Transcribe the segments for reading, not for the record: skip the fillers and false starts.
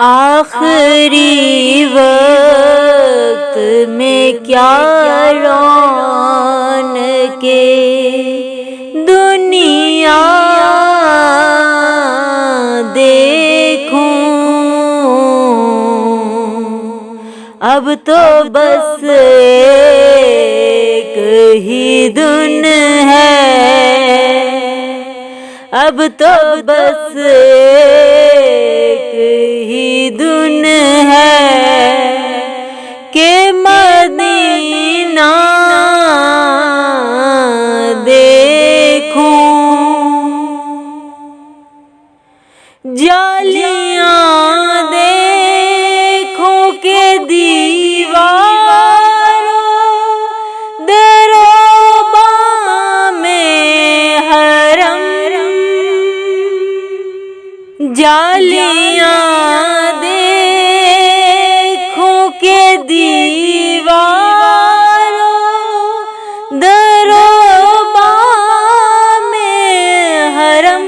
आखिरी वक्त में क्या रौनके दुनिया देखूं। अब तो बस एक ही धुन है, अब तो बस एक ही धुन है कि मदीना देखूं। जालियां देखूं के दीवारों दरोबा में हरम। जालियां देखूं के दीवारों दरोबा में हरम।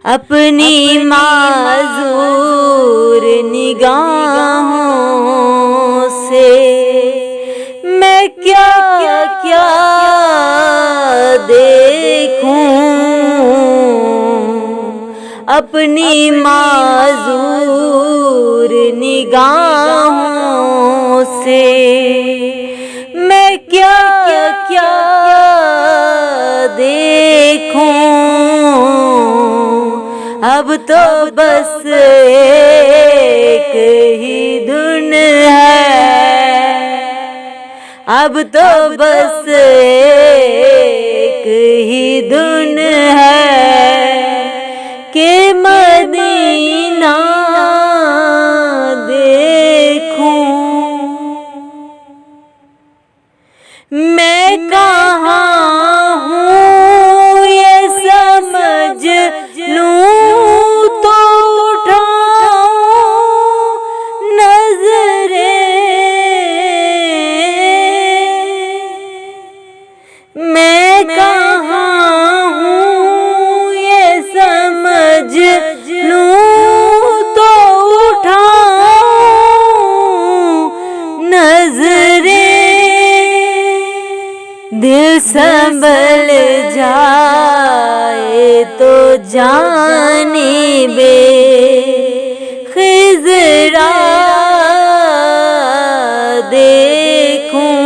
अपनी माज़ूर निगाहों से मैं क्या क्या देखूं। अपनी माज़ूर निगाहों से मैं क्या क्या देखूं। अब तो बस एक ही धुन है, अब तो बस एक ही धुन है कि मदीना देखूं। मैं कहाँ हूँ ये समझ लूं तो उठाऊं नज़रें। मैं कहाँ हूँ ये समझ लूं तो उठाऊं नज़रें। दिल संभल जाए तो जानिबे खिज़रा देखूं।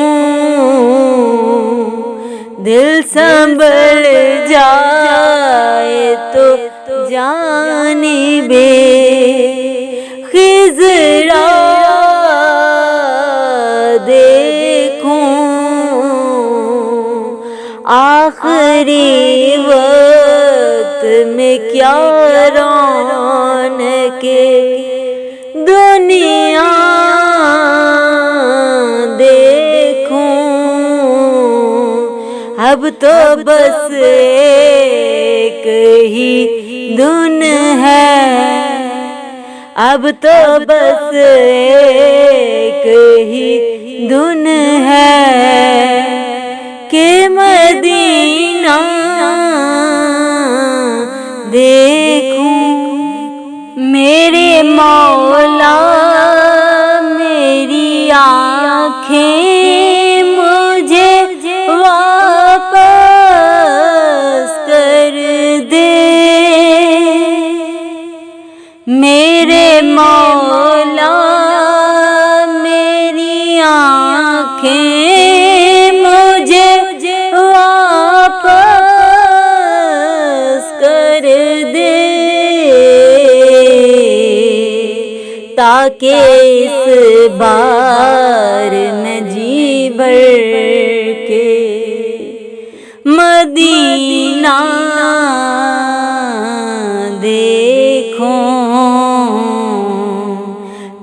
दिल संभल जाए तो जानिबे खिज़रा देखूं। आखिरी वक्त में क्या रौनके दुनिया देखूं। अब तो बस एक ही धुन है, अब तो बस एक ही धुन है कि मदीना देखूं। मेरे मौला मेरी आँखें मुझे वापस कर दे। मेरे मौला मेरी आँखें मुझे वापस कर दे, ताकि इस बार मैं जी भर के मदीना देखूं।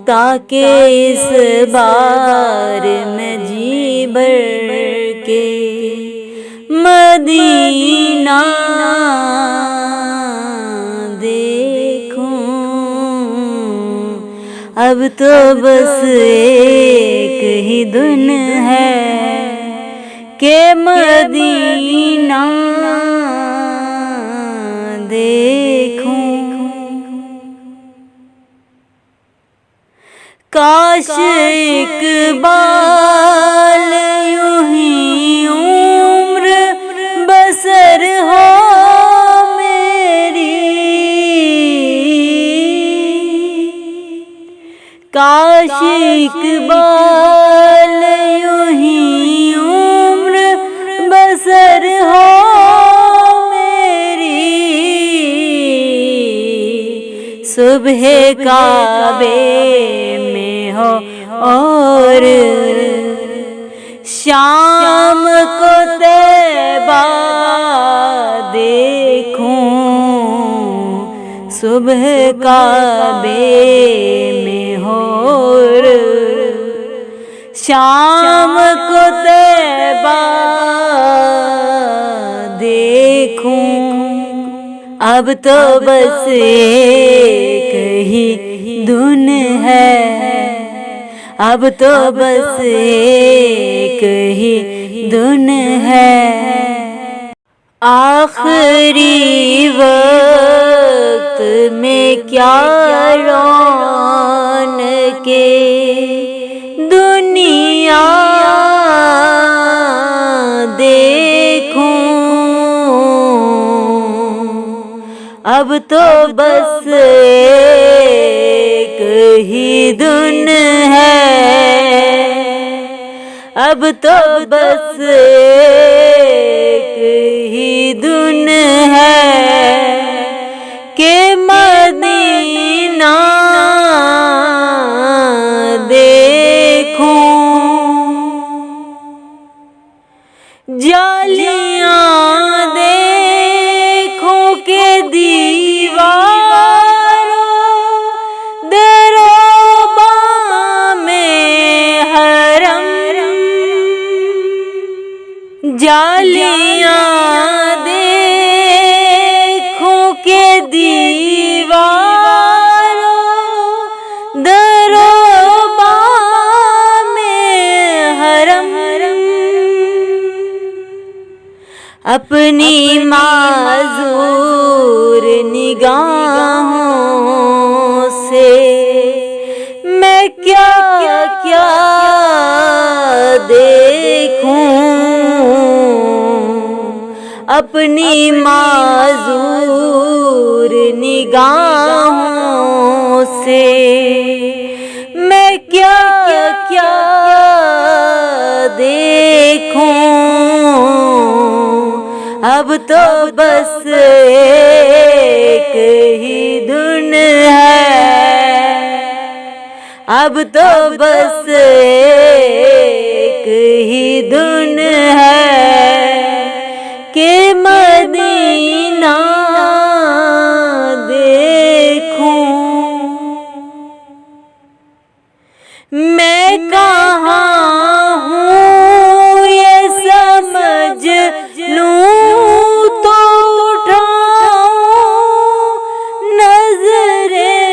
ताकि इस बार मैं जी भर के मदीना देखूं। अब तो बस एक ही धुन है कि मदीना देखूं। काश इकबाल यूं ही उम्र बसर हो मेरी, काश इकबाल यूं ही उम्र बसर हो मेरी, सुबह काबे में हो और शाम को तैबा देखूं, सुबह काबे में हो और शाम को तैबा देखूं। अब तो बस एक ही धुन है, अब तो बस एक ही धुन है, आखिरी वक्त में क्या रौनके दुनिया देखूं। अब तो बस एक ही धुन है, अब तो बस एक ही धुन है कि मदीना देखूं। जालियां देखूं के दीवारों दरोबा में हरम, जालियां देखूं के दीवारों दरोबा में हरम, अपनी माज़ूर निगाहों से मैं क्या क्या देखूं, अपनी माज़ूर निगाहों से मैं क्या क्या देखूं। अब तो बस एक ही धुन है, अब तो बस एक ही धुन है कि मदीना देखूं। मैं कहाँ हूँ ये समझ लूं तो उठाऊं नजरें,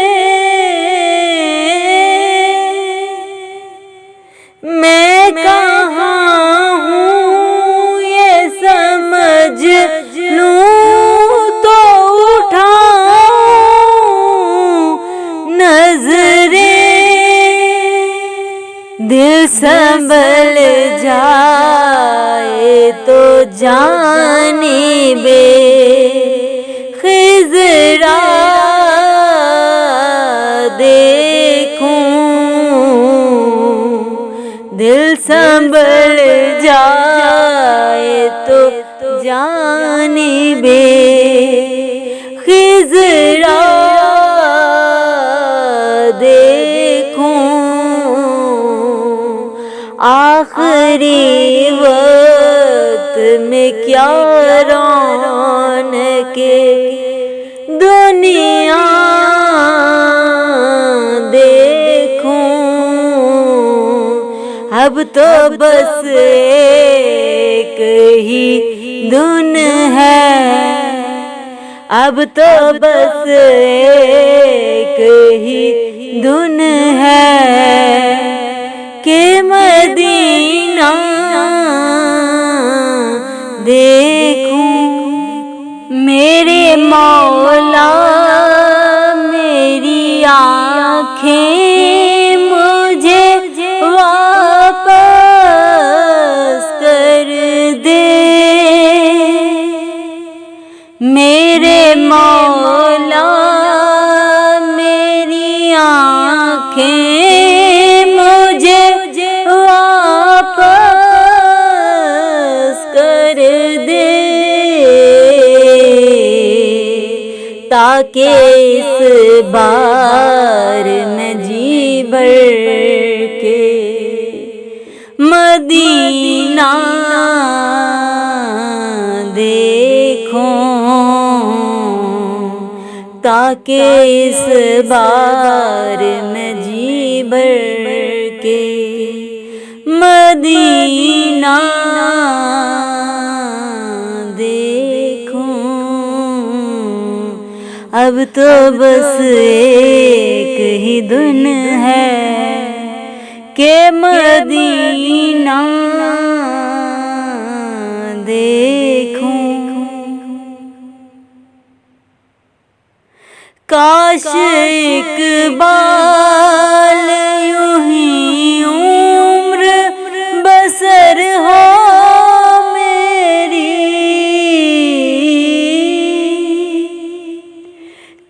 मैं कहाँ हूँ ये समझ लूं तो उठाऊं नजरें, दिल संभल जाए तो जानिबे खिज़रा देखूं, दिल संभल जाए तो जानिबे खिज़रा देखूं, आखिरी वक्त में क्या रौनके दुनिया देखूं। अब तो बस एक ही धुन है, अब तो बस एक ही धुन है कि मदीना देखूं। मेरे मौला मेरी आँखें ताकि इस बार मैं जी भर के मदीना देखूं, ताकि इस बार मैं जी भर के मदीना देखूं। अब तो बस एक ही धुन है के मदीना देखूं। काश इकबाल यूं ही उम्र बसर हो मेरी,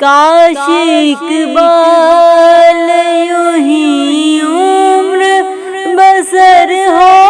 काश इकबाल यूं ही उम्र बसर हो